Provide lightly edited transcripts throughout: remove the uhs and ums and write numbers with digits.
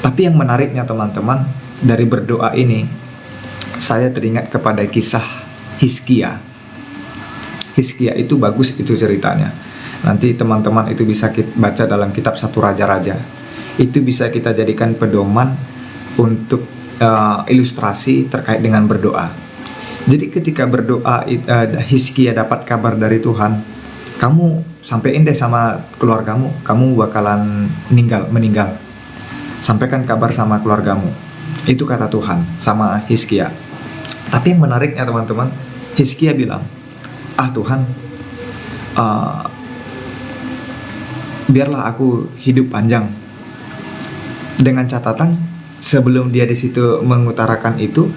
Tapi yang menariknya teman-teman, dari berdoa ini saya teringat kepada kisah Hizkia. Hizkia itu bagus itu ceritanya. Nanti teman-teman itu bisa baca dalam kitab 1 Raja-Raja. Itu bisa kita jadikan pedoman untuk ilustrasi terkait dengan berdoa. Jadi ketika berdoa, Hizkia dapat kabar dari Tuhan, kamu sampein deh sama keluargamu, kamu bakalan meninggal. Sampaikan kabar sama keluargamu. Itu kata Tuhan sama Hizkia. Tapi yang menariknya teman-teman, Hizkia bilang, Tuhan, biarlah aku hidup panjang. Dengan catatan, sebelum dia di situ mengutarakan itu,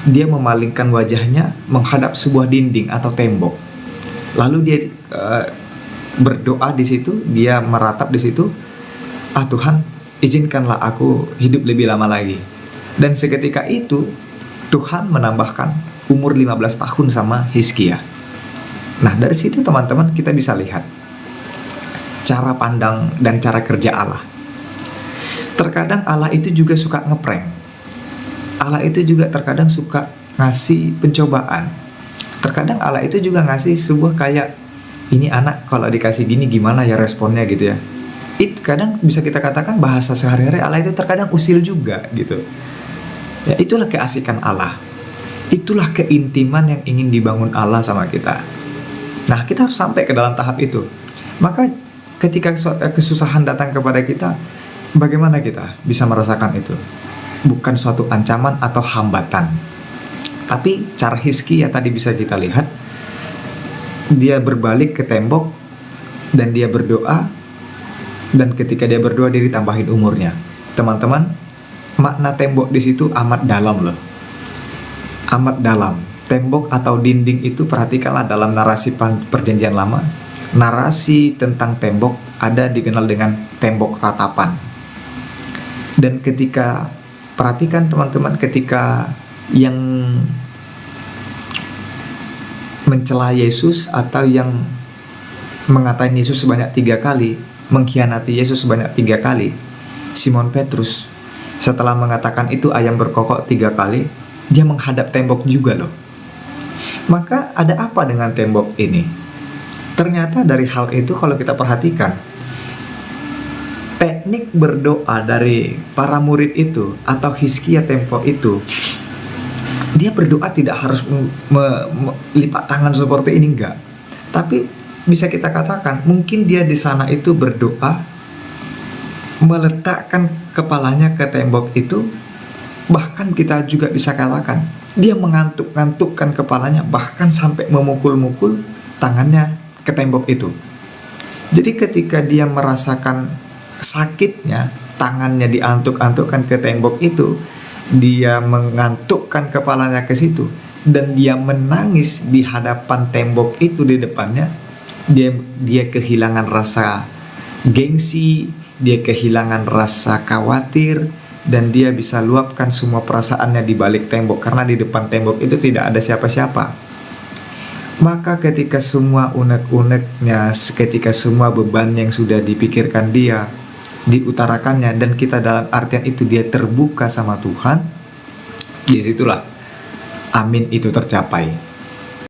dia memalingkan wajahnya menghadap sebuah dinding atau tembok. Lalu dia berdoa di situ, dia meratap di situ, Tuhan, izinkanlah aku hidup lebih lama lagi. Dan seketika itu Tuhan menambahkan umur 15 tahun sama Hizkia. Nah, dari situ teman-teman kita bisa lihat cara pandang dan cara kerja Allah. Terkadang Allah itu juga suka ngeprank. Allah itu juga terkadang suka ngasih pencobaan. Terkadang Allah itu juga ngasih sebuah kayak, ini anak kalau dikasih gini gimana ya responnya gitu ya. Itu kadang bisa kita katakan bahasa sehari-hari Allah itu terkadang usil juga gitu. Ya, itulah keasikan Allah. Itulah keintiman yang ingin dibangun Allah sama kita. Nah, kita harus sampai ke dalam tahap itu. Maka ketika kesusahan datang kepada kita, bagaimana kita bisa merasakan itu? Bukan suatu ancaman atau hambatan. Tapi cara Hizkia tadi bisa kita lihat, dia berbalik ke tembok dan dia berdoa, dan ketika dia berdoa dia ditambahin umurnya. Teman-teman, makna tembok di situ amat dalam loh. Amat dalam. Tembok atau dinding itu perhatikanlah dalam narasi perjanjian lama. Narasi tentang tembok ada dikenal dengan tembok ratapan. Dan ketika perhatikan teman-teman, ketika yang mencela Yesus atau yang mengatain Yesus sebanyak 3 kali, mengkhianati Yesus sebanyak 3 kali, Simon Petrus setelah mengatakan itu ayam berkokok 3 kali, dia menghadap tembok juga loh. Maka ada apa dengan tembok ini? Ternyata dari hal itu kalau kita perhatikan, teknik berdoa dari para murid itu atau Hizkia tempo itu, dia berdoa tidak harus melipat tangan seperti ini, enggak. Tapi bisa kita katakan mungkin dia di sana itu berdoa meletakkan kepalanya ke tembok itu. Bahkan kita juga bisa katakan dia mengantuk-ngantukkan kepalanya, bahkan sampai memukul-mukul tangannya ke tembok itu. Jadi ketika dia merasakan sakitnya, tangannya diantuk-antukkan ke tembok itu, dia mengantukkan kepalanya ke situ, dan dia menangis di hadapan tembok itu di depannya. Dia kehilangan rasa gengsi, dia kehilangan rasa khawatir, dan dia bisa luapkan semua perasaannya di balik tembok, karena di depan tembok itu tidak ada siapa-siapa. Maka ketika semua unek-uneknya, ketika semua beban yang sudah dipikirkan dia diutarakannya, dan kita dalam artian itu dia terbuka sama Tuhan, disitulah amin itu tercapai.